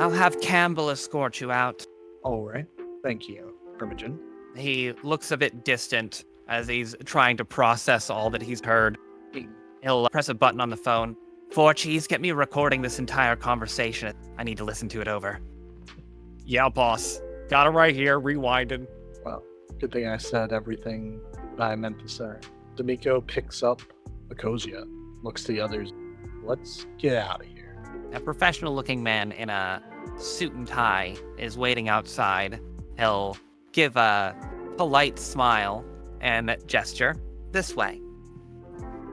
I'll have Campbell escort you out. All right. Thank you, Primogen. He looks a bit distant as he's trying to process all that he's heard. He'll press a button on the phone. Forchies, get me recording this entire conversation. I need to listen to it over. Yeah, boss. Got it right here, rewinded. Well, good thing I said everything that I meant to say. Dimico picks up Nicosia, looks to the others. Let's get out of here. A professional-looking man in a suit and tie is waiting outside. He'll give a polite smile and gesture this way.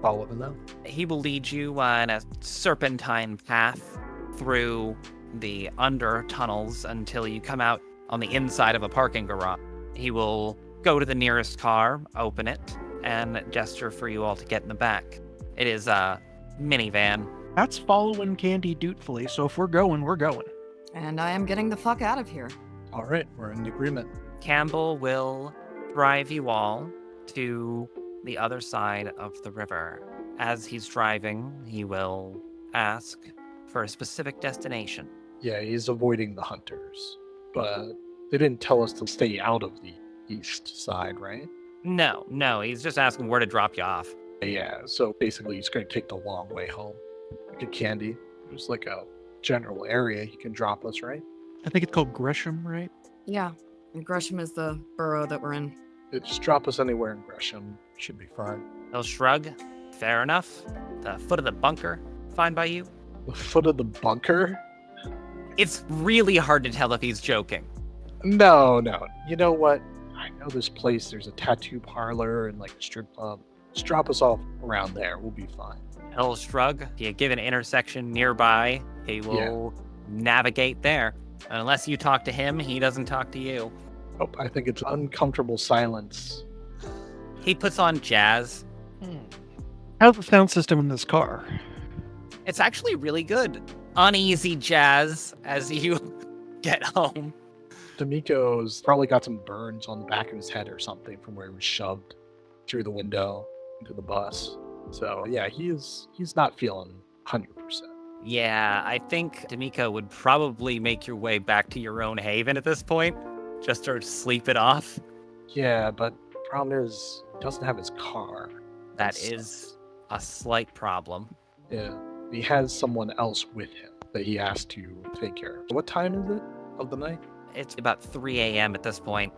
Follow him now. He will lead you in a serpentine path through the under tunnels until you come out on the inside of a parking garage. He will go to the nearest car, open it, and gesture for you all to get in the back. It is a minivan. That's following Candy dutifully, so if we're going, we're going. And I am getting the fuck out of here. All right, we're in agreement. Campbell will drive you all to the other side of the river. As he's driving, he will ask for a specific destination. Yeah, he's avoiding the hunters, but they didn't tell us to stay out of the east side, right? No, he's just asking where to drop you off. Yeah, so basically he's going to take the long way home. Like a Candy, there's like a general area he can drop us, right? I think it's called Gresham, right? Yeah, and Gresham is the borough that we're in. Just drop us anywhere in Gresham. Should be fine. He'll shrug. Fair enough. The foot of the bunker, fine by you? The foot of the bunker? It's really hard to tell if he's joking. No. You know what? I know this place. There's a tattoo parlor and like a strip club. Just drop us off around there. We'll be fine. He'll shrug. If you give an intersection nearby, he will navigate there. Unless you talk to him, he doesn't talk to you. Oh, I think it's uncomfortable silence. He puts on jazz. How's the sound system in this car? It's actually really good. Uneasy jazz as you get home. Dimico's probably got some burns on the back of his head or something from where he was shoved through the window into the bus. So yeah, he's not feeling 100%. Yeah, I think Dimico would probably make your way back to your own haven at this point. Just to sleep it off. Yeah, but the problem is he doesn't have his car. That is a slight problem. Yeah, he has someone else with him that he has to take care of. What time is it of the night? It's about 3 a.m. at this point.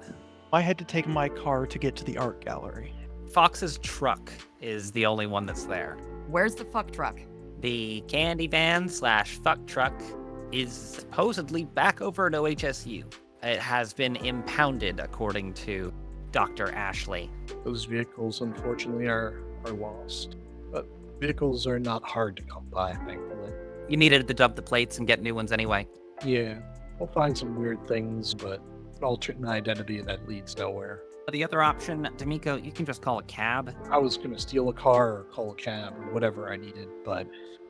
I had to take my car to get to the art gallery. Fox's truck is the only one that's there. Where's the fuck truck? The candy van / fuck truck is supposedly back over at OHSU. It has been impounded, according to Dr. Ashley. Those vehicles, unfortunately, are lost. But vehicles are not hard to come by, thankfully. You needed to dub the plates and get new ones anyway. Yeah, we'll find some weird things, but an alternate identity that leads nowhere. The other option, Dimico, you can just call a cab. I was going to steal a car or call a cab or whatever I needed, but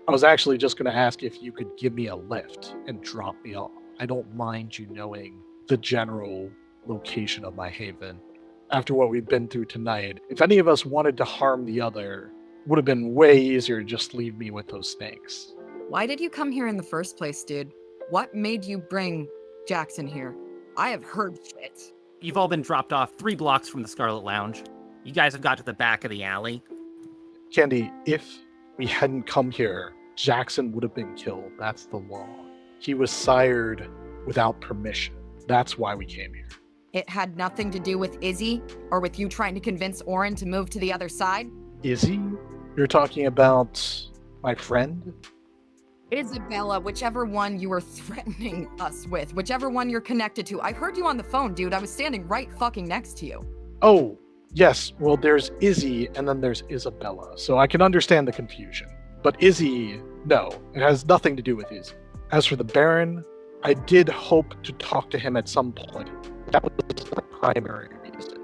I was actually just going to ask if you could give me a lift and drop me off. I don't mind you knowing the general location of my haven. After what we've been through tonight, if any of us wanted to harm the other, it would have been way easier to just leave me with those snakes. Why did you come here in the first place, dude? What made you bring Jackson here? I have heard shit. You've all been dropped off 3 blocks from the Scarlet Lounge. You guys have got to the back of the alley. Candy, if we hadn't come here, Jackson would have been killed. That's the law. He was sired without permission. That's why we came here. It had nothing to do with Izzy or with you trying to convince Oren to move to the other side? Izzy? You're talking about my friend? Isabella, whichever one you were threatening us with, whichever one you're connected to. I heard you on the phone, dude. I was standing right fucking next to you. Oh, yes. Well, there's Izzy and then there's Isabella. So I can understand the confusion. But Izzy, no, it has nothing to do with Izzy. As for the Baron, I did hope to talk to him at some point. That was the primary reason.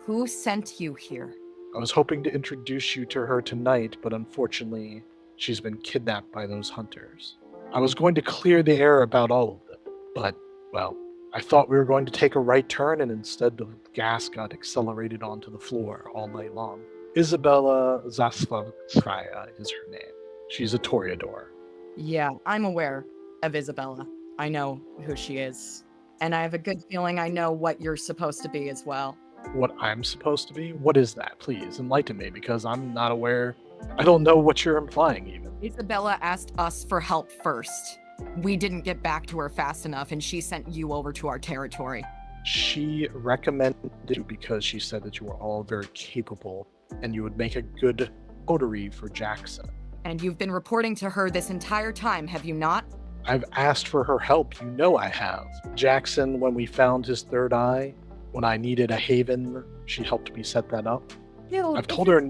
Who sent you here? I was hoping to introduce you to her tonight, but unfortunately, she's been kidnapped by those hunters. I was going to clear the air about all of them, but, well, I thought we were going to take a right turn, and instead the gas got accelerated onto the floor all night long. Isabella Zaslavskaya is her name. She's a Toreador. Yeah, I'm aware of Isabella. I know who she is. And I have a good feeling I know what you're supposed to be as well. What I'm supposed to be? What is that? Please enlighten me, because I'm not aware. I don't know what you're implying even. Isabella asked us for help first. We didn't get back to her fast enough, and she sent you over to our territory. She recommended you because she said that you were all very capable and you would make a good coterie for Jackson. And you've been reporting to her this entire time, have you not? I've asked for her help, you know I have. Jackson, when we found his third eye, when I needed a haven, she helped me set that up. Dude, I've told her.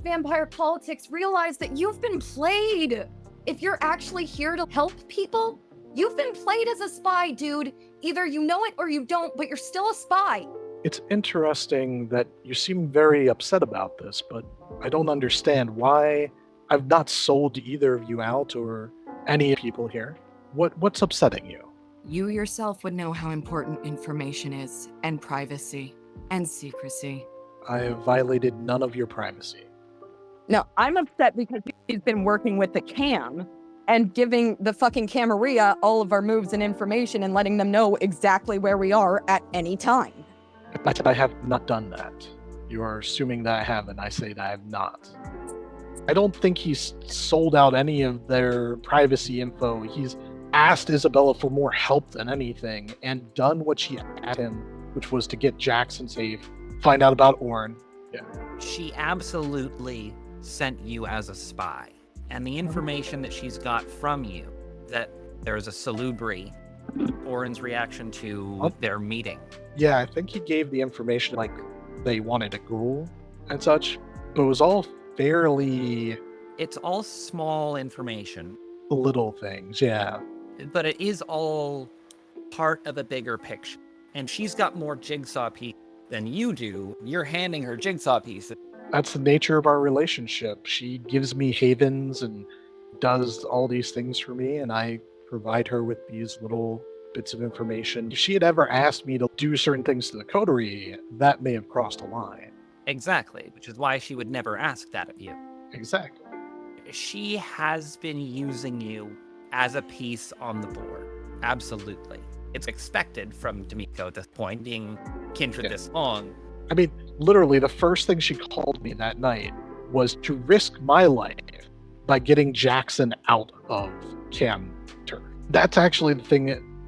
Vampire politics, realize that you've been played. If you're actually here to help people, you've been played as a spy, dude. Either you know it or you don't, but you're still a spy. It's interesting that you seem very upset about this, but I don't understand why. I've not sold either of you out or any people here. What's upsetting you? You yourself would know how important information is, and privacy, and secrecy. I have violated none of your privacy. No, I'm upset because he's been working with the cam and giving the fucking Camarilla all of our moves and information and letting them know exactly where we are at any time. I have not done that. You are assuming that I have, and I say that I have not. I don't think he's sold out any of their privacy info. He's asked Isabella for more help than anything and done what she asked him, which was to get Jackson safe, find out about Orn. Yeah. She absolutely sent you as a spy. And the information that she's got from you, that there's a salubri, Orin's reaction to their meeting. Yeah, I think he gave the information like they wanted a ghoul and such, but it was all fairly It's all small information, little things, yeah. but it is all part of a bigger picture. And she's got more jigsaw pieces than you do. You're handing her jigsaw pieces. That's the nature of our relationship. She gives me havens and does all these things for me, and I provide her with these little bits of information. If she had ever asked me to do certain things to the coterie, that may have crossed a line. Exactly, which is why she would never ask that of you. Exactly. She has been using you as a piece on the board. Absolutely. It's expected from Dimico at this point, being kindred this long. I mean, literally, the first thing she called me that night was to risk my life by getting Jackson out of Camter. That's actually the thing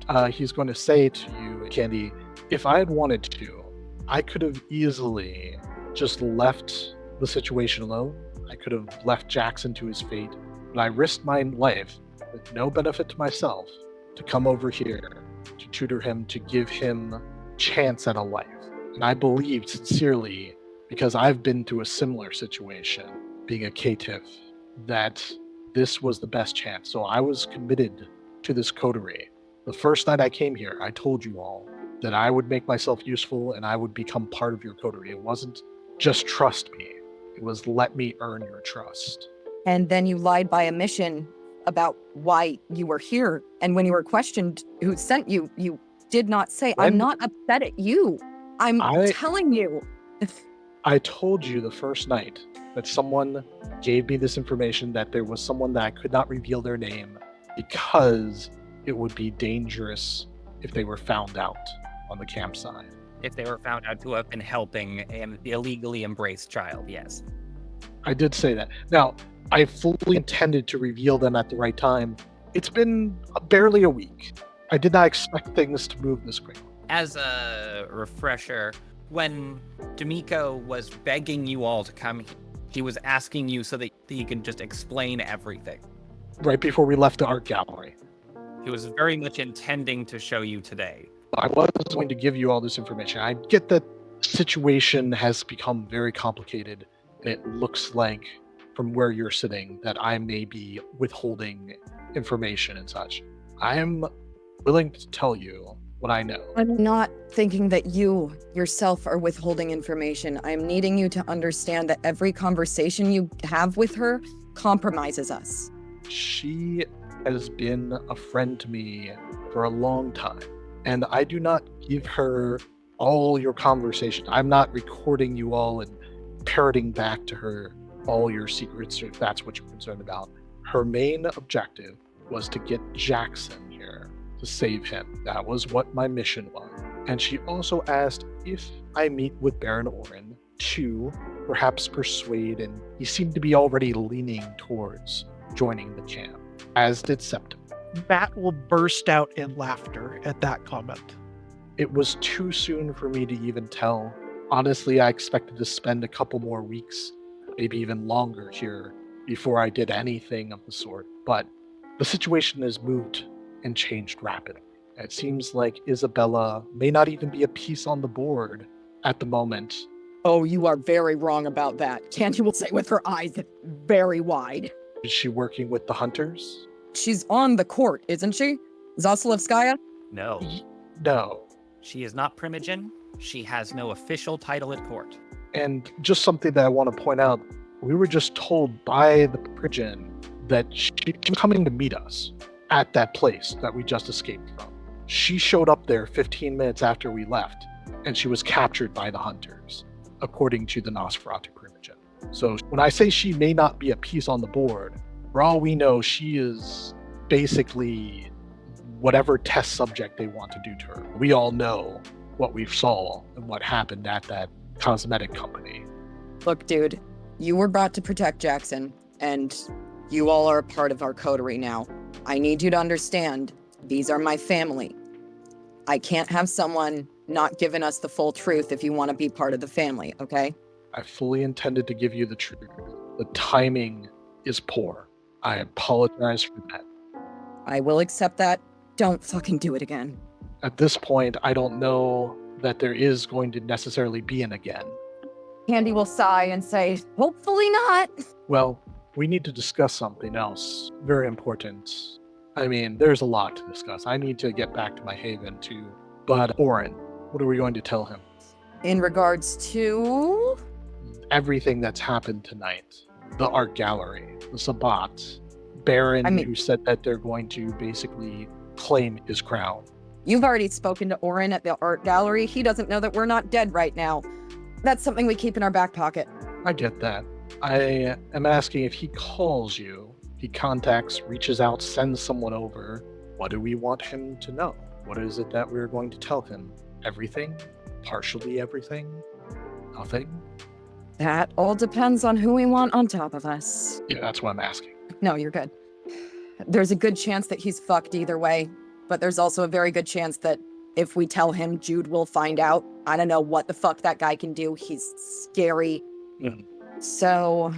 that he's going to say to you, Candy. If I had wanted to, I could have easily just left the situation alone. I could have left Jackson to his fate, but I risked my life with no benefit to myself to come over here, to tutor him, to give him a chance at a life. And I believed sincerely, because I've been through a similar situation, being a caitiff, that this was the best chance. So I was committed to this coterie. The first night I came here, I told you all that I would make myself useful and I would become part of your coterie. It wasn't just trust me. It was let me earn your trust. And then you lied by omission about why you were here. And when you were questioned who sent you, you did not say, I'm not upset at you. I'm telling you. I told you the first night that someone gave me this information, that there was someone that I could not reveal their name because it would be dangerous if they were found out on the campsite. If they were found out to have been helping an illegally embraced child, yes. I did say that. Now, I fully intended to reveal them at the right time. It's been barely a week. I did not expect things to move this quickly. As a refresher, when Dimico was begging you all to come here, he was asking you so that he could just explain everything. Right before we left the art gallery. He was very much intending to show you today. I was going to give you all this information. I get that the situation has become very complicated. It looks like, from where you're sitting, that I may be withholding information and such. I am willing to tell you what I know. I'm not thinking that you yourself are withholding information. I'm needing you to understand that every conversation you have with her compromises us. She has been a friend to me for a long time, and I do not give her all your conversation. I'm not recording you all and parroting back to her all your secrets, if that's what you're concerned about. Her main objective was to get Jackson here, to save him. That was what my mission was. And she also asked if I meet with Baron Orin to perhaps persuade, and he seemed to be already leaning towards joining the camp, as did Septim. Matt will burst out in laughter at that comment. It was too soon for me to even tell. Honestly, I expected to spend a couple more weeks, maybe even longer here, before I did anything of the sort. But the situation has moved and changed rapidly. It seems like Isabella may not even be a piece on the board at the moment. Oh, you are very wrong about that. Candy will say with her eyes very wide. Is she working with the hunters? She's on the court, isn't she? Zaslevskaya? No, No. she is not Primogen. She has no official title at court. And just something that I want to point out, we were just told by the prison that she was coming to meet us at that place that we just escaped from. She showed up there 15 minutes after we left, and she was captured by the hunters, according to the Nosferatu Primogen. So when I say she may not be a piece on the board, for all we know, she is basically whatever test subject they want to do to her. We all know what we saw and what happened at that cosmetic company. Look, dude, you were brought to protect Jackson, and you all are a part of our coterie now. I need you to understand, these are my family. I can't have someone not giving us the full truth if you want to be part of the family, okay? I fully intended to give you the truth. The timing is poor. I apologize for that. I will accept that. Don't fucking do it again. At this point, I don't know that there is going to necessarily be an again. Candy will sigh and say, hopefully not. Well, we need to discuss something else very important. I mean, there's a lot to discuss. I need to get back to my haven too. But Orin, what are we going to tell him? In regards to... Everything that's happened tonight. The art gallery, the Sabbat, Baron who said that they're going to basically claim his crown. You've already spoken to Orin at the art gallery. He doesn't know that we're not dead right now. That's something we keep in our back pocket. I get that. I am asking if he calls you, he contacts, reaches out, sends someone over. What do we want him to know? What is it that we're going to tell him? Everything? Partially everything? Nothing? That all depends on who we want on top of us. Yeah, that's what I'm asking. No, you're good. There's a good chance that he's fucked either way, but there's also a very good chance that if we tell him, Jude will find out. I don't know what the fuck that guy can do. He's scary. Mhm. So,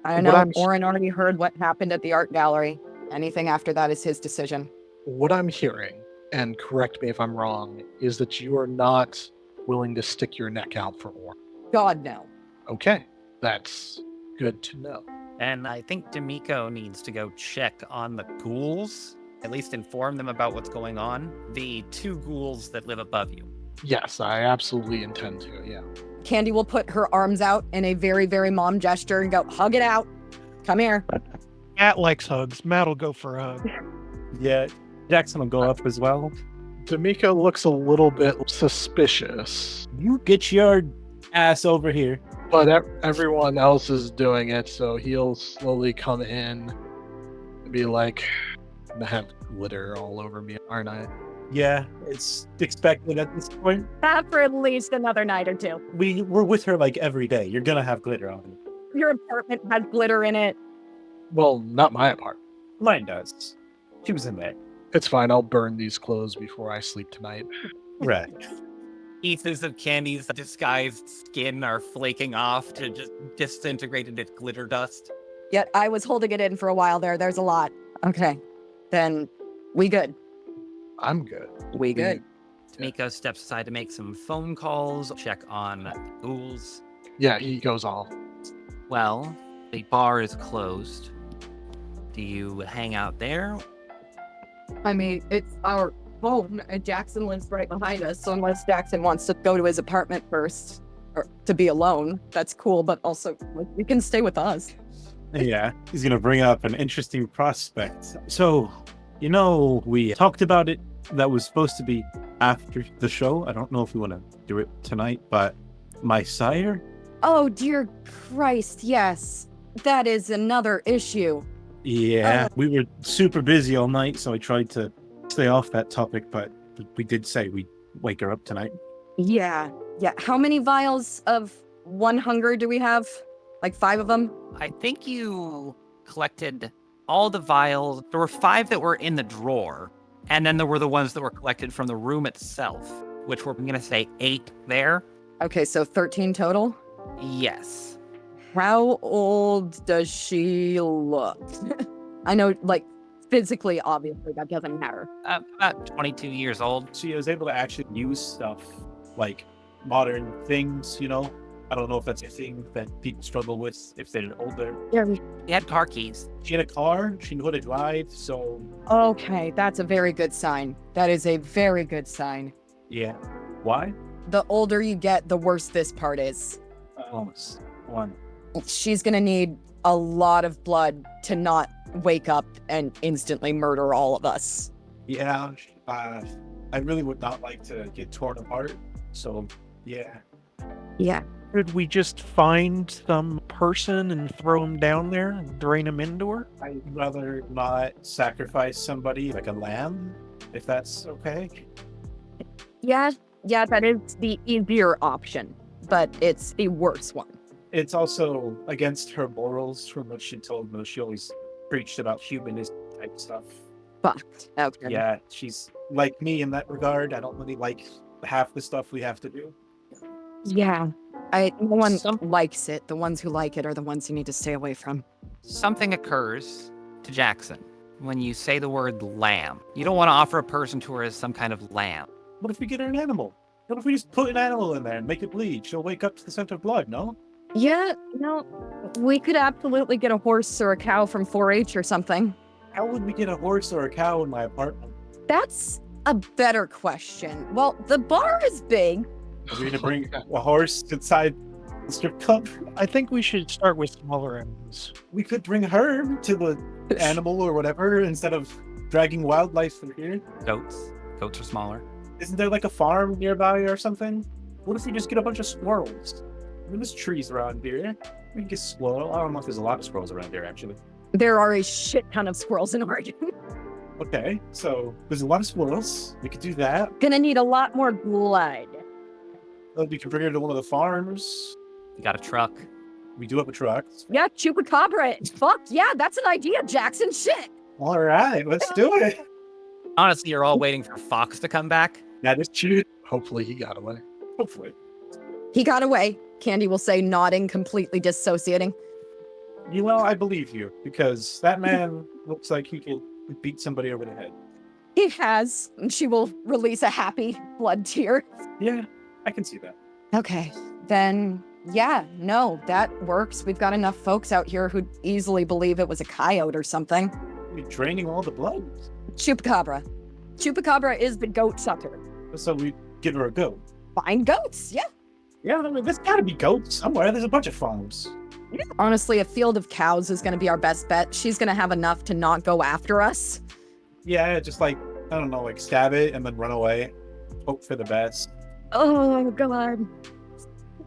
I don't What know. I'm- Orin already heard what happened at the art gallery. Anything after that is his decision. What I'm hearing, and correct me if I'm wrong, is that you are not willing to stick your neck out for Orin. God, no. Okay, that's good to know. And I think Dimico needs to go check on the ghouls, at least inform them about what's going on. The two ghouls that live above you. Yes, I absolutely intend to, yeah. Candy will put her arms out in a very, very mom gesture and go, hug it out. Come here. Matt likes hugs. Matt will go for a hug. Yeah, Jackson will go up as well. Dimico looks a little bit suspicious, You get your ass over here. but everyone else is doing it, so he'll slowly come in and be like, I'm gonna have glitter all over me, aren't I? Yeah, it's expected at this point. That for at least another night or two. We're with her like every day. You're gonna have glitter on you. Your apartment has glitter in it. Well, not my apartment. Mine does. She was in there. It's fine, I'll burn these clothes before I sleep tonight. Right. Pieces of Candy's disguised skin are flaking off to just disintegrate into glitter dust. Yet I was holding it in for a while there. There's a lot. Okay. Then we good. I'm good. We good. Dimico steps aside to make some phone calls, check on ghouls. Yeah, he goes off. Well, the bar is closed. Do you hang out there? I mean, it's our home, and Jackson lives right behind us. So unless Jackson wants to go to his apartment first, or to be alone, that's cool. But also, like, you can stay with us. Yeah, he's gonna bring up an interesting prospect. So, we talked about it. That was supposed to be after the show. I don't know if we want to do it tonight, but my sire Oh, dear Christ, yes. That is another issue. Yeah, we were super busy all night, so I tried to stay off that topic, but we did say we'd wake her up tonight. Yeah. How many vials of one hunger do we have? Like 5 of them? I think you collected all the vials. There were 5 that were in the drawer, and then there were the ones that were collected from the room itself, which were, I'm going to say 8 there. Okay, so 13 total? Yes. How old does she look? I know, like, physically, obviously, that doesn't matter. About 22 years old. She was able to actually use stuff like modern things, you know? I don't know if that's a thing that people struggle with if they're older. He had car keys. She had a car, she knew how to drive, so Okay, that's a very good sign. That is a very good sign. yeah. Why? The older you get, the worse this part is. Almost. 1. She's gonna need a lot of blood to not wake up and instantly murder all of us. Yeah, I really would not like to get torn apart, so yeah. Yeah. Could we just find some person and throw him down there and drain him into her? I'd rather not sacrifice somebody like a lamb, if that's okay. Yeah, that is the easier option, But it's the worst one. It's also against her morals from what she told me. She always preached about humanist type stuff. Fucked. Okay. Yeah, she's like me in that regard. I don't really like half the stuff we have to do. Yeah. No one Some- likes it. The ones who like it are the ones you need to stay away from. Something occurs to Jackson when you say the word lamb. You don't want to offer a person to her as some kind of lamb. What if we get her an animal? What if we just put an animal in there and make it bleed? She'll wake up to the scent of blood, no? Yeah, no, we could absolutely get a horse or a cow from 4-H or something. How would we get a horse or a cow in my apartment? That's a better question. Well, the bar is big. Are we gonna bring a horse inside the strip club? I think we should start with smaller animals. We could bring her to the animal or whatever instead of dragging wildlife through here. Goats. Goats are smaller. Isn't there like a farm nearby or something? What if we just get a bunch of squirrels? I mean, there's trees around here. We can get squirrel. I don't know if there's a lot of squirrels around here, actually. There are a shit ton of squirrels in Oregon. Okay, so there's a lot of squirrels. We could do that. gonna need a lot more blood. We can bring her to one of the farms. You got a truck. We do have a truck. Yeah, chupacabra. Fuck yeah, that's an idea, Jackson. Shit. All right, let's do it. Honestly, you're all waiting for Fox to come back. That is true. Hopefully he got away. Hopefully. He got away. Candy will say, nodding, completely dissociating. You know, I believe you because that man looks like he could beat somebody over the head. He has. And she will release a happy blood tear. Yeah, I can see that. Okay, then, yeah, no, that works. We've got enough folks out here who'd easily believe it was a coyote or something. We're draining all the blood. Chupacabra. Chupacabra is the goat sucker. So we give her a goat. Find goats, yeah. Yeah, I mean, there's gotta be goats somewhere. There's a bunch of farms. Honestly, a field of cows is going to be our best bet. She's going to have enough to not go after us. Yeah, just like, I don't know, like stab it and then run away. Hope for the best. Oh, God.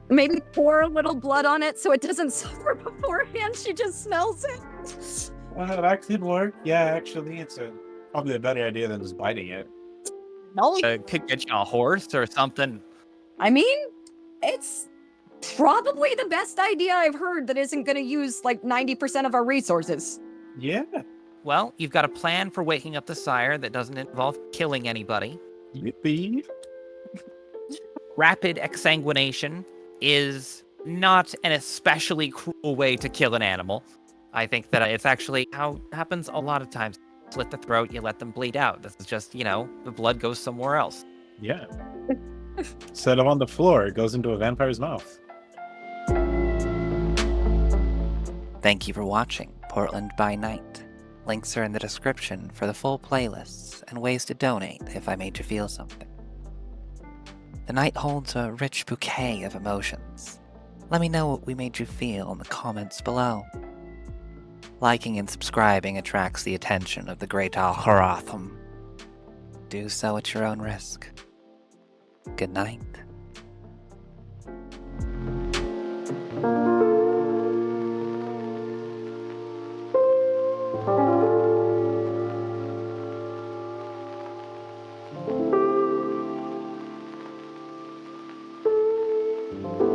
Maybe pour a little blood on it so it doesn't suffer beforehand. She just smells it. Well, that could work. Yeah, actually, it's probably a better idea than just biting it. No, Could get you a horse or something. I mean, it's probably the best idea I've heard that isn't going to use like 90% of our resources. Yeah. Well, you've got a plan for waking up the Sire that doesn't involve killing anybody. Yippee. Rapid exsanguination is not an especially cruel way to kill an animal. I think that it's actually how it happens a lot of times. Slit the throat, you let them bleed out. This is just, the blood goes somewhere else. Yeah. Set him on the floor. It goes into a vampire's mouth. Thank you for watching Portland by Night. Links are in the description for the full playlists and ways to donate if I made you feel something. The night holds a rich bouquet of emotions. Let me know what we made you feel in the comments below. Liking and subscribing attracts the attention of the great Al-Haratham. Do so at your own risk. Good night. you.